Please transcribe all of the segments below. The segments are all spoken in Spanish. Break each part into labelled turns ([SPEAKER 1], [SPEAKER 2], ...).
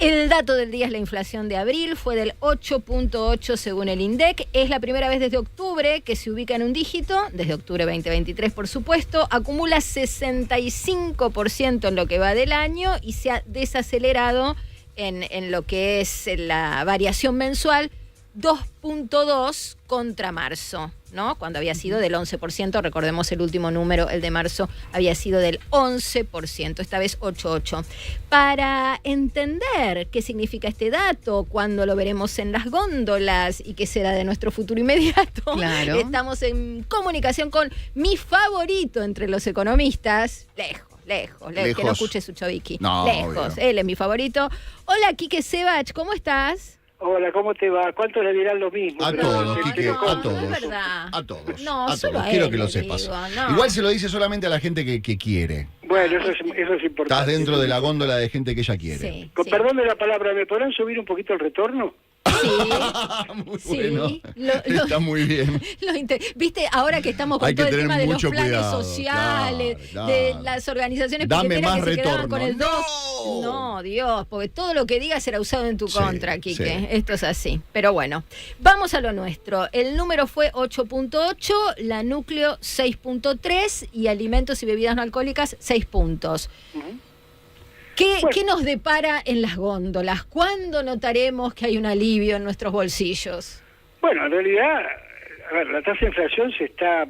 [SPEAKER 1] El dato del día es la inflación de abril, fue del 8.8 según el INDEC. Es la primera vez desde octubre que se ubica en un dígito, desde octubre 2023 por supuesto, acumula 65% en lo que va del año y se ha desacelerado en lo que es la variación mensual, 2.2 contra marzo, ¿no? Cuando había sido del 11%, recordemos el último número, el de marzo, había sido del 11%, esta vez 8.8. Para entender qué significa este dato, cuándo lo veremos en las góndolas y qué será de nuestro futuro inmediato,
[SPEAKER 2] claro,
[SPEAKER 1] estamos en comunicación con mi favorito entre los economistas, lejos, que no escuche su Chovicki.
[SPEAKER 3] No,
[SPEAKER 1] lejos,
[SPEAKER 3] obvio.
[SPEAKER 1] él es mi favorito. Hola, Quique Sebach, ¿cómo estás?
[SPEAKER 4] Hola, ¿cómo te va? ¿Cuántos le dirán lo mismo?
[SPEAKER 3] A
[SPEAKER 4] Pero
[SPEAKER 3] todos,
[SPEAKER 4] te-
[SPEAKER 3] Quique,
[SPEAKER 4] te-
[SPEAKER 1] no,
[SPEAKER 3] a todos.
[SPEAKER 1] no es verdad.
[SPEAKER 3] A todos.
[SPEAKER 1] No,
[SPEAKER 3] a
[SPEAKER 1] solo
[SPEAKER 3] todos.
[SPEAKER 1] a
[SPEAKER 3] Quiero
[SPEAKER 1] él
[SPEAKER 3] que lo
[SPEAKER 1] le
[SPEAKER 3] sepas.
[SPEAKER 1] digo, no.
[SPEAKER 3] Igual se lo dice solamente a la gente que quiere.
[SPEAKER 4] Bueno, eso es importante.
[SPEAKER 3] Estás dentro de la góndola de gente que ella quiere.
[SPEAKER 1] Sí,
[SPEAKER 4] Con
[SPEAKER 1] sí.
[SPEAKER 4] perdón de la palabra, ¿me podrán subir un poquito el retorno?
[SPEAKER 3] Muy
[SPEAKER 1] Sí,
[SPEAKER 3] bueno.
[SPEAKER 1] lo-
[SPEAKER 3] Está muy bien.
[SPEAKER 1] Viste, ahora que estamos con
[SPEAKER 3] Hay que
[SPEAKER 1] todo el
[SPEAKER 3] tener
[SPEAKER 1] tema de los
[SPEAKER 3] mucho
[SPEAKER 1] planes
[SPEAKER 3] cuidado,
[SPEAKER 1] sociales,
[SPEAKER 3] claro,
[SPEAKER 1] de
[SPEAKER 3] claro.
[SPEAKER 1] las organizaciones
[SPEAKER 3] Dame
[SPEAKER 1] piqueteras
[SPEAKER 3] más
[SPEAKER 1] que se quedaban
[SPEAKER 3] retorno.
[SPEAKER 1] con el 2.
[SPEAKER 3] ¡No!
[SPEAKER 1] No, Dios, porque todo lo que digas será usado en tu
[SPEAKER 3] Sí,
[SPEAKER 1] contra, Quique.
[SPEAKER 3] sí.
[SPEAKER 1] Esto es así. Pero bueno, vamos a lo nuestro. El número fue 8.8, la núcleo 6.3 y alimentos y bebidas no alcohólicas 6 puntos. ¿Qué nos depara en las góndolas? ¿Cuándo notaremos que hay un alivio en nuestros bolsillos?
[SPEAKER 4] Bueno, en realidad, a ver, la tasa de inflación se está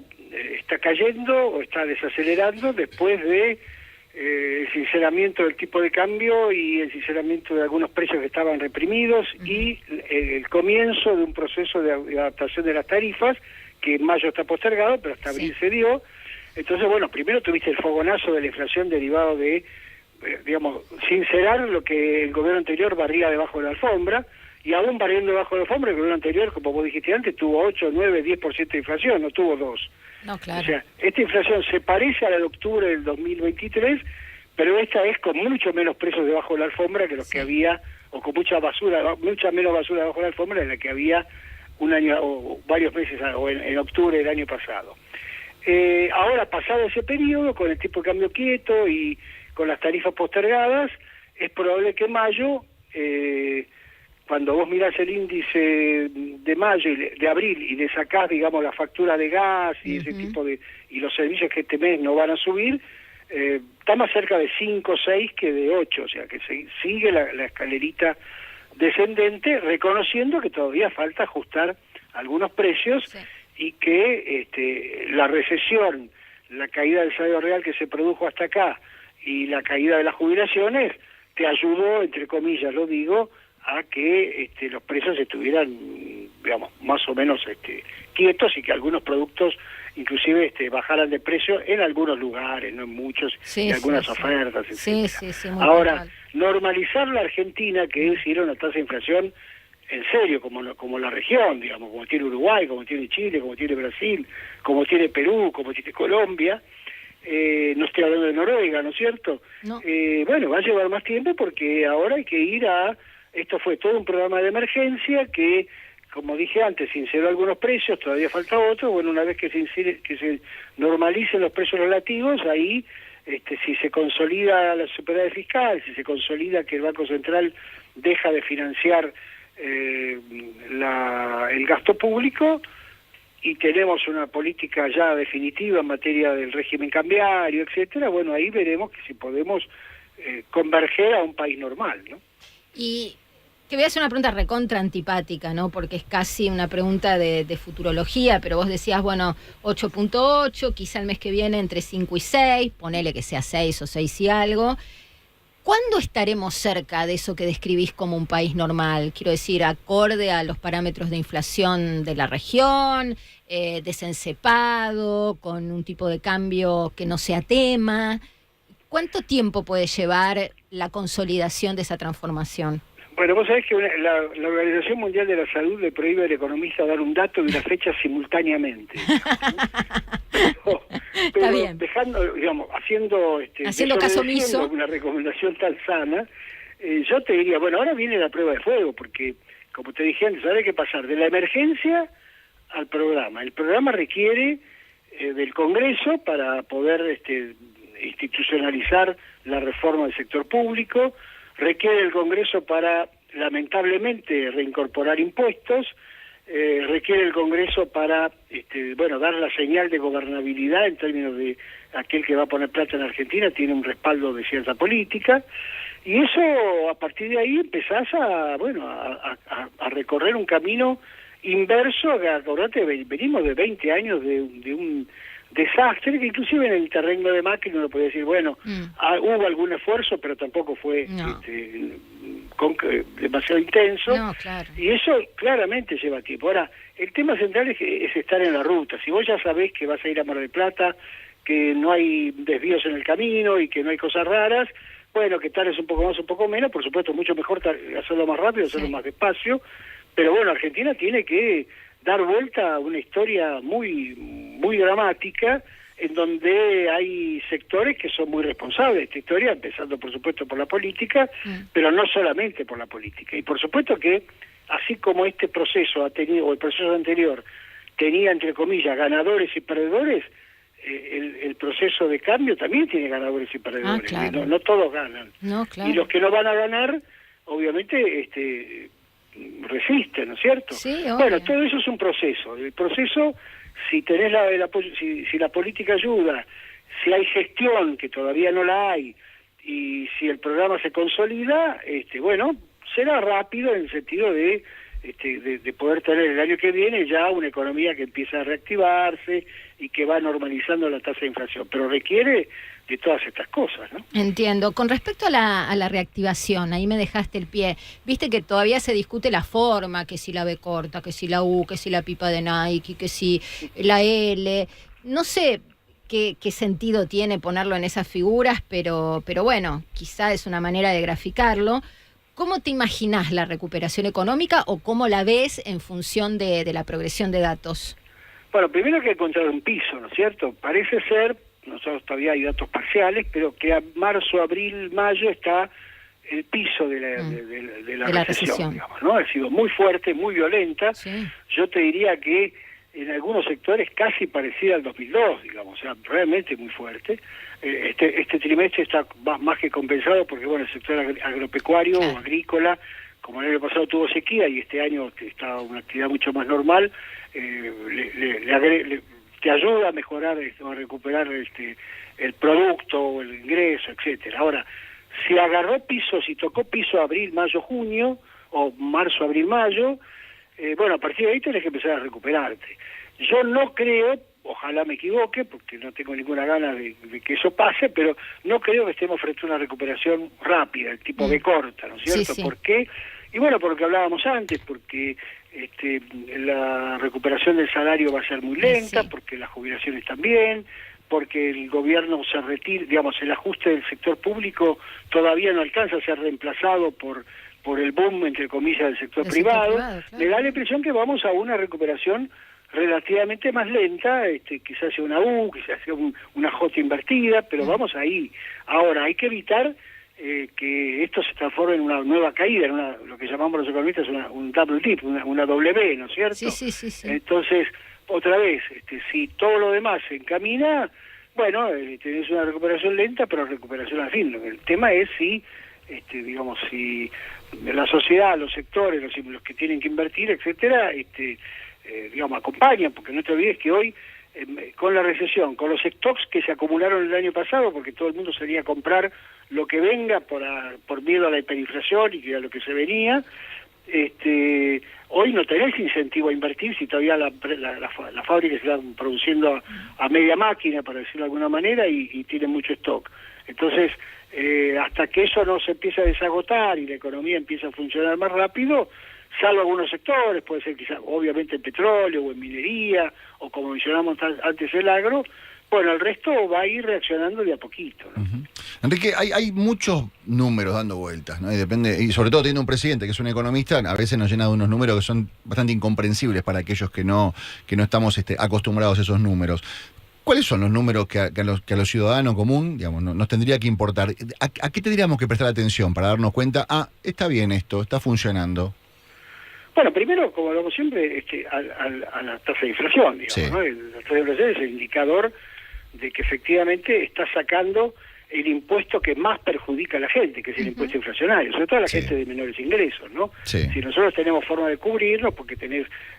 [SPEAKER 4] cayendo o está desacelerando después de el sinceramiento del tipo de cambio y el sinceramiento de algunos precios que estaban reprimidos y el comienzo de un proceso de adaptación de las tarifas que en mayo está postergado, pero hasta abril se dio. Entonces, bueno, primero tuviste el fogonazo de la inflación derivado de digamos, sincerar lo que el gobierno anterior barría debajo de la alfombra, y aún barriendo debajo de la alfombra, el gobierno anterior, como vos dijiste antes, tuvo 8, 9, 10% de inflación, no tuvo 2.
[SPEAKER 1] No, claro.
[SPEAKER 4] O sea, esta inflación se parece a la de octubre del 2023, pero esta es con mucho menos precios debajo de la alfombra que los que había, o con mucha menos basura debajo de la alfombra de la que había un año o varios meses, o en octubre del año pasado. Ahora, pasado ese periodo, con el tipo de cambio quieto y con las tarifas postergadas, es probable que en mayo, cuando vos mirás el índice de mayo y de abril y le sacás, digamos, la factura de gas y ese tipo de, y los servicios que este mes no van a subir, está más cerca de 5 o 6 que de 8, o sea que sigue la escalerita descendente, reconociendo que todavía falta ajustar algunos precios y que la recesión, la caída del salario real que se produjo hasta acá y la caída de las jubilaciones te ayudó, entre comillas lo digo, a que los precios estuvieran, digamos, más o menos quietos y que algunos productos inclusive bajaran de precio en algunos lugares, no en muchos, en algunas ofertas, etc. Ahora, normalizar la Argentina, que es ir a una tasa de inflación en serio, como la región, digamos, como tiene Uruguay, como tiene Chile, como tiene Brasil, como tiene Perú, como tiene Colombia, no estoy hablando de Noruega, ¿no es cierto?
[SPEAKER 1] No.
[SPEAKER 4] Bueno, va a llevar más tiempo porque ahora hay que ir esto fue todo un programa de emergencia que, como dije antes, sinceró algunos precios, todavía falta otro. Bueno, una vez que se normalicen los precios relativos, ahí si se consolida la superávit fiscal, si se consolida que el Banco Central deja de financiar el gasto público y tenemos una política ya definitiva en materia del régimen cambiario, etcétera, bueno, ahí veremos que si podemos converger a un país normal, ¿no?
[SPEAKER 1] Y te voy a hacer una pregunta recontra antipática, ¿no? Porque es casi una pregunta de futurología, pero vos decías, bueno, 8.8, quizá el mes que viene entre 5 y 6, ponele que sea 6 o 6 y algo. ¿Cuándo estaremos cerca de eso que describís como un país normal? Quiero decir, acorde a los parámetros de inflación de la región, desencepado, con un tipo de cambio que no sea tema. ¿Cuánto tiempo puede llevar la consolidación de esa transformación?
[SPEAKER 4] Bueno, vos sabés que la Organización Mundial de la Salud le prohíbe al economista dar un dato y una fecha simultáneamente. Pero
[SPEAKER 1] bien.
[SPEAKER 4] dejando, digamos, haciendo
[SPEAKER 1] caso omiso,
[SPEAKER 4] una recomendación tan sana, yo te diría, bueno, ahora viene la prueba de fuego, porque, como te dije antes, ahora hay que pasar de la emergencia al programa. El programa requiere del Congreso para poder institucionalizar la reforma del sector público, requiere el Congreso para, lamentablemente, reincorporar impuestos, requiere el Congreso para, dar la señal de gobernabilidad en términos de aquel que va a poner plata en Argentina tiene un respaldo de cierta política, y eso, a partir de ahí, empezás a recorrer un camino inverso. Acordate, venimos de 20 años de un desastre, que inclusive en el terreno de Macri uno podía decir, bueno, hubo algún esfuerzo, pero tampoco fue demasiado intenso,
[SPEAKER 1] claro.
[SPEAKER 4] Y eso claramente lleva tiempo. Ahora, el tema central es estar en la ruta. Si vos ya sabés que vas a ir a Mar del Plata, que no hay desvíos en el camino y que no hay cosas raras, bueno, que tardes un poco más, un poco menos, por supuesto, mucho mejor hacerlo más rápido, hacerlo más despacio, pero bueno, Argentina tiene que dar vuelta a una historia muy, muy dramática, en donde hay sectores que son muy responsables de esta historia, empezando por supuesto por la política, pero no solamente por la política. Y por supuesto que, así como este proceso ha tenido, o el proceso anterior, tenía, entre comillas, ganadores y perdedores, el proceso de cambio también tiene ganadores y perdedores.
[SPEAKER 1] Claro.
[SPEAKER 4] No todos ganan.
[SPEAKER 1] Claro.
[SPEAKER 4] Y los que no van a ganar, obviamente, resisten, ¿no es cierto?
[SPEAKER 1] Sí, obvio.
[SPEAKER 4] Bueno, todo eso es un proceso. El proceso, si tenés si la política ayuda, si hay gestión, que todavía no la hay, y si el programa se consolida, será rápido en el sentido de poder tener el año que viene ya una economía que empieza a reactivarse y que va normalizando la tasa de inflación, pero requiere de todas estas cosas, ¿no?
[SPEAKER 1] Entiendo. Con respecto a la reactivación, ahí me dejaste el pie. Viste que todavía se discute la forma, que si la B corta, que si la U, que si la pipa de Nike, que si la L. No sé qué sentido tiene ponerlo en esas figuras, pero bueno, quizá es una manera de graficarlo. ¿Cómo te imaginás la recuperación económica o cómo la ves en función de la progresión de datos?
[SPEAKER 4] Bueno, primero hay que encontrar un piso, ¿no es cierto? Parece ser, nosotros todavía hay datos parciales, pero que a marzo, abril, mayo está el piso de la recesión, digamos, ¿no? Ha sido muy fuerte, muy violenta.
[SPEAKER 1] Sí.
[SPEAKER 4] Yo te diría que en algunos sectores casi parecida al 2002, digamos, o sea, realmente muy fuerte. Este trimestre está más que compensado porque, bueno, el sector agropecuario o agrícola, como el año pasado tuvo sequía y este año está una actividad mucho más normal, te ayuda a mejorar, a recuperar el producto o el ingreso, etcétera. Ahora, si agarró piso, si tocó piso abril, mayo, junio, o marzo, abril, mayo, a partir de ahí tenés que empezar a recuperarte. Yo no creo, ojalá me equivoque, porque no tengo ninguna gana de que eso pase, pero no creo que estemos frente a una recuperación rápida, el tipo B corta, ¿no es cierto?
[SPEAKER 1] Sí.
[SPEAKER 4] ¿Por qué? Y bueno, por lo que hablábamos antes, porque la recuperación del salario va a ser muy lenta, porque las jubilaciones también, porque el gobierno se retira, digamos, el ajuste del sector público todavía no alcanza a ser reemplazado por el boom, entre comillas, del sector privado.
[SPEAKER 1] Claro.
[SPEAKER 4] Me da la impresión que vamos a una recuperación relativamente más lenta, quizás sea una U, quizás sea una J invertida, pero vamos ahí. Ahora, hay que evitar que esto se transforme en una nueva caída, en lo que llamamos los economistas un double dip, una W, ¿no es cierto?
[SPEAKER 1] Sí.
[SPEAKER 4] Entonces, otra vez, si todo lo demás se encamina, bueno, tenés una recuperación lenta, pero recuperación al fin. El tema es si la sociedad, los sectores, los que tienen que invertir, etcétera, acompañan, porque no te olvides que hoy, con la recesión, con los stocks que se acumularon el año pasado, porque todo el mundo salía a comprar lo que venga por miedo a la hiperinflación y a lo que se venía, hoy no tenés incentivo a invertir si todavía las fábricas están produciendo a media máquina, para decirlo de alguna manera, y tienen mucho stock. Entonces, hasta que eso no se empiece a desagotar y la economía empieza a funcionar más rápido, salvo algunos sectores, puede ser quizás obviamente en petróleo o en minería, o como mencionamos antes el agro, bueno, el resto va a ir reaccionando de a poquito, ¿no?
[SPEAKER 3] Enrique, hay muchos números dando vueltas, ¿no? Y depende, y sobre todo teniendo un presidente que es un economista, a veces nos llena de unos números que son bastante incomprensibles para aquellos que no estamos acostumbrados a esos números. ¿Cuáles son los números que a los ciudadanos común, digamos, nos tendría que importar? ¿A qué tendríamos que prestar atención para darnos cuenta, está bien esto, está funcionando?
[SPEAKER 4] Bueno, primero, como hablamos siempre, a la tasa de inflación, digamos, ¿no? La tasa de inflación es el indicador de que efectivamente está sacando el impuesto que más perjudica a la gente, que es el impuesto inflacionario, sobre todo a la gente de menores ingresos, ¿no?
[SPEAKER 3] Sí.
[SPEAKER 4] Si nosotros tenemos forma de cubrirnos, porque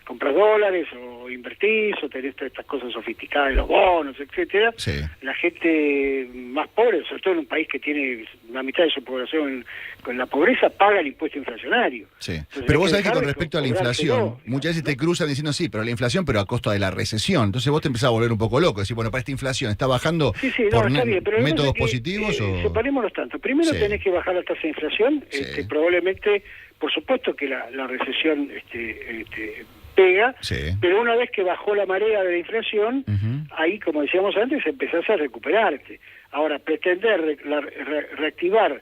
[SPEAKER 4] compras dólares o invertís o tenés todas estas cosas sofisticadas, los bonos, etcétera,
[SPEAKER 3] Sí.
[SPEAKER 4] la gente más pobre, sobre todo en un país que tiene la mitad de su población con la pobreza, paga el impuesto inflacionario.
[SPEAKER 3] Sí.
[SPEAKER 4] Entonces,
[SPEAKER 3] Pero
[SPEAKER 4] hay
[SPEAKER 3] vos sabés que
[SPEAKER 4] dejar
[SPEAKER 3] con
[SPEAKER 4] de
[SPEAKER 3] respecto a la
[SPEAKER 4] cobrárselo,
[SPEAKER 3] inflación, muchas veces te cruzan diciendo sí, pero la inflación, pero a costa de la recesión. Entonces vos te empezás a volver un poco loco. Decís, bueno, para esta inflación, ¿está bajando
[SPEAKER 4] Sí,
[SPEAKER 3] por
[SPEAKER 4] está bien, pero
[SPEAKER 3] métodos
[SPEAKER 4] que,
[SPEAKER 3] positivos o...?
[SPEAKER 4] separémonos tanto. Primero
[SPEAKER 3] Sí.
[SPEAKER 4] tenés que bajar la tasa de inflación,
[SPEAKER 3] Sí.
[SPEAKER 4] probablemente, por supuesto que la recesión pega,
[SPEAKER 3] Sí.
[SPEAKER 4] pero una vez que bajó la marea de la inflación, ahí, como decíamos antes, empezás a recuperarte. Ahora, pretender reactivar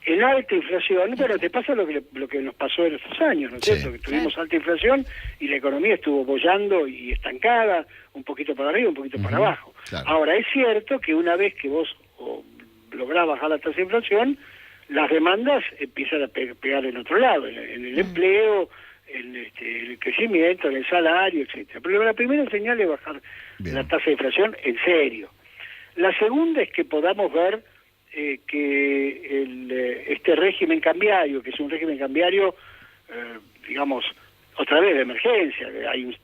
[SPEAKER 4] el alta inflación, bueno, te pasa lo que nos pasó en estos años, ¿no es
[SPEAKER 3] Sí.
[SPEAKER 4] cierto? Que tuvimos alta inflación y la economía estuvo bollando y estancada, un poquito para arriba, un poquito para abajo.
[SPEAKER 3] Claro.
[SPEAKER 4] Ahora, es cierto que una vez que vos lográs bajar la tasa de inflación, las demandas empiezan a pegar en otro lado, en el empleo, en el crecimiento, en el salario, etcétera. Pero la primera señal es bajar
[SPEAKER 3] Bien.
[SPEAKER 4] la tasa de inflación en serio. La segunda es que podamos ver que este régimen cambiario, que es un régimen cambiario, digamos, otra vez de emergencia,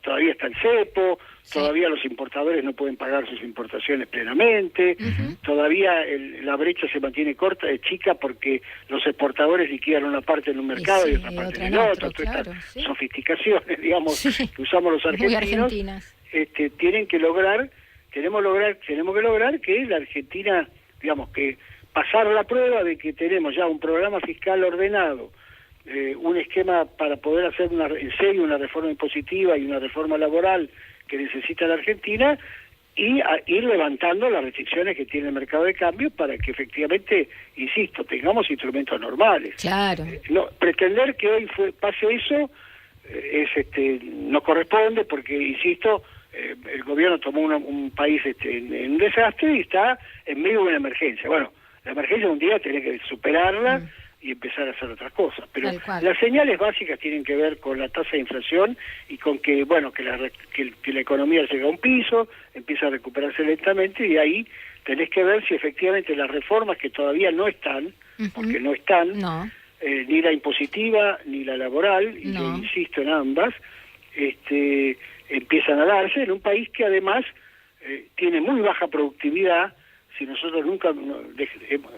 [SPEAKER 4] todavía está el cepo, todavía los importadores no pueden pagar sus importaciones plenamente, todavía la brecha se mantiene chica porque los exportadores liquidan una parte en un mercado y otra parte en el otro, todas estas sofisticaciones, digamos, que usamos los argentinos, tenemos que lograr que la Argentina, digamos, que pasar la prueba de que tenemos ya un programa fiscal ordenado, un esquema para poder hacer en serio una reforma impositiva y una reforma laboral que necesita la Argentina, y ir levantando las restricciones que tiene el mercado de cambio para que efectivamente, insisto, tengamos instrumentos normales.
[SPEAKER 1] Claro.
[SPEAKER 4] No, pretender que hoy pase eso no corresponde porque, insisto, el gobierno tomó un país en un desastre y está en medio de una emergencia. Bueno, la emergencia un día tiene que superarla y empezar a hacer otras cosas. Pero las señales básicas tienen que ver con la tasa de inflación y con que, bueno, que la economía llega a un piso, empieza a recuperarse lentamente, y ahí tenés que ver si efectivamente las reformas que todavía no están, porque no están, ni la impositiva ni la laboral, y yo insisto en ambas, empiezan a darse en un país que además tiene muy baja productividad. Si nosotros nunca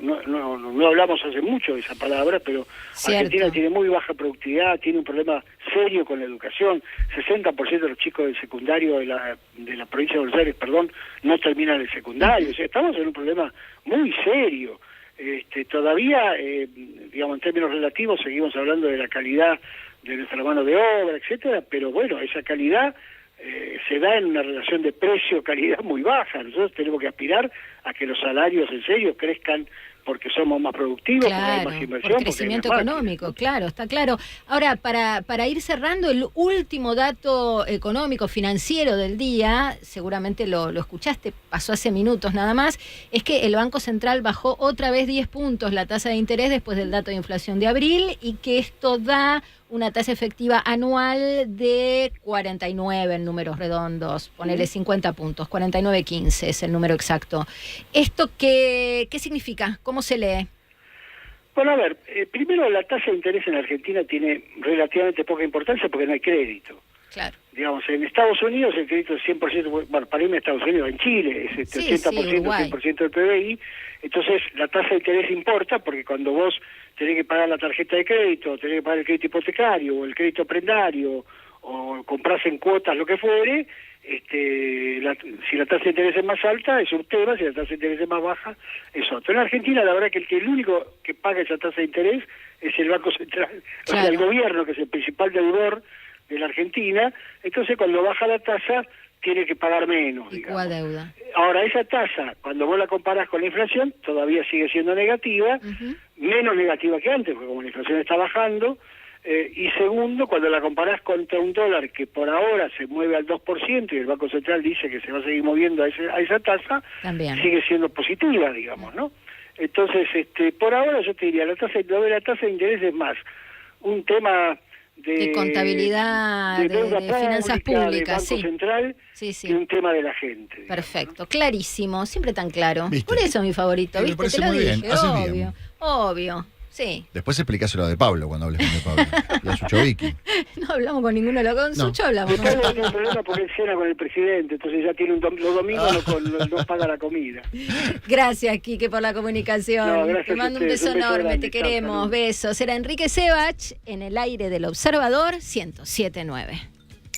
[SPEAKER 4] no hablamos hace mucho de esa palabra, pero Argentina tiene muy baja productividad, tiene un problema serio con la educación. 60% de los chicos del secundario de la provincia de Buenos Aires, no terminan el secundario. O sea, estamos en un problema muy serio. Todavía, digamos, en términos relativos, seguimos hablando de la calidad de nuestra mano de obra, etcétera, pero bueno, esa calidad se da en una relación de precio-calidad muy baja. Nosotros tenemos que aspirar a que los salarios en serio crezcan porque somos más productivos, porque hay más inversión,
[SPEAKER 1] por crecimiento económico, claro, está claro. Ahora, para ir cerrando, el último dato económico, financiero del día, seguramente lo escuchaste, pasó hace minutos nada más, es que el Banco Central bajó otra vez 10 puntos la tasa de interés después del dato de inflación de abril, y que esto da una tasa efectiva anual de 49 en números redondos, ponele 50 puntos, 49.15 es el número exacto. ¿Esto qué significa? ¿Cómo se lee?
[SPEAKER 4] Bueno, a ver, primero la tasa de interés en Argentina tiene relativamente poca importancia porque no hay crédito.
[SPEAKER 1] Claro.
[SPEAKER 4] Digamos, en Estados Unidos el crédito es 100%, bueno, para irme a Estados Unidos, en Chile es 80%, 100% del PBI, entonces la tasa de interés importa porque cuando vos tenés que pagar la tarjeta de crédito, tenés que pagar el crédito hipotecario o el crédito prendario o compras en cuotas, lo que fuere, si la tasa de interés es más alta es un tema, si la tasa de interés es más baja es otro. En Argentina la verdad que el único que paga esa tasa de interés es el Banco Central, o sea, el gobierno, que es el principal deudor de la Argentina. Entonces cuando baja la tasa tiene que pagar menos, digamos.
[SPEAKER 1] Deuda.
[SPEAKER 4] Ahora, esa tasa, cuando vos la comparás con la inflación, todavía sigue siendo negativa, menos negativa que antes, porque como la inflación está bajando, y segundo, cuando la comparás contra un dólar que por ahora se mueve al 2% y el Banco Central dice que se va a seguir moviendo a esa tasa, sigue siendo positiva, digamos, ¿no? Entonces, por ahora yo te diría, la tasa de interés es más un tema
[SPEAKER 1] de contabilidad,
[SPEAKER 4] de deuda
[SPEAKER 1] de finanzas
[SPEAKER 4] pública,
[SPEAKER 1] públicas,
[SPEAKER 4] del Banco
[SPEAKER 1] sí.
[SPEAKER 4] Central,
[SPEAKER 1] Sí, sí.
[SPEAKER 4] que un tema de la gente. digamos,
[SPEAKER 1] Perfecto, clarísimo, siempre tan claro.
[SPEAKER 3] ¿Viste?
[SPEAKER 1] Por eso es mi favorito,
[SPEAKER 3] Me
[SPEAKER 1] ¿viste?
[SPEAKER 3] parece
[SPEAKER 1] Te lo
[SPEAKER 3] muy bien,
[SPEAKER 1] dije,
[SPEAKER 3] haces
[SPEAKER 1] obvio,
[SPEAKER 3] bien.
[SPEAKER 1] obvio. Sí,
[SPEAKER 3] Después explicáselo a De Pablo cuando hables con De Pablo. Y a Suchovicki.
[SPEAKER 1] no hablamos con ninguno, con
[SPEAKER 3] No.
[SPEAKER 1] Sucho hablamos.
[SPEAKER 4] Después no tiene problema porque él cena con el presidente, entonces ya tiene los domingos no paga la comida.
[SPEAKER 1] Gracias, Quique, por la comunicación.
[SPEAKER 4] No, gracias
[SPEAKER 1] te
[SPEAKER 4] a
[SPEAKER 1] mando un
[SPEAKER 4] ustedes,
[SPEAKER 1] beso
[SPEAKER 4] un beso
[SPEAKER 1] enorme,
[SPEAKER 4] grande,
[SPEAKER 1] te
[SPEAKER 4] chao,
[SPEAKER 1] queremos,
[SPEAKER 4] saludos.
[SPEAKER 1] besos. Era Enrique Sebach en el aire del Observador 107.9.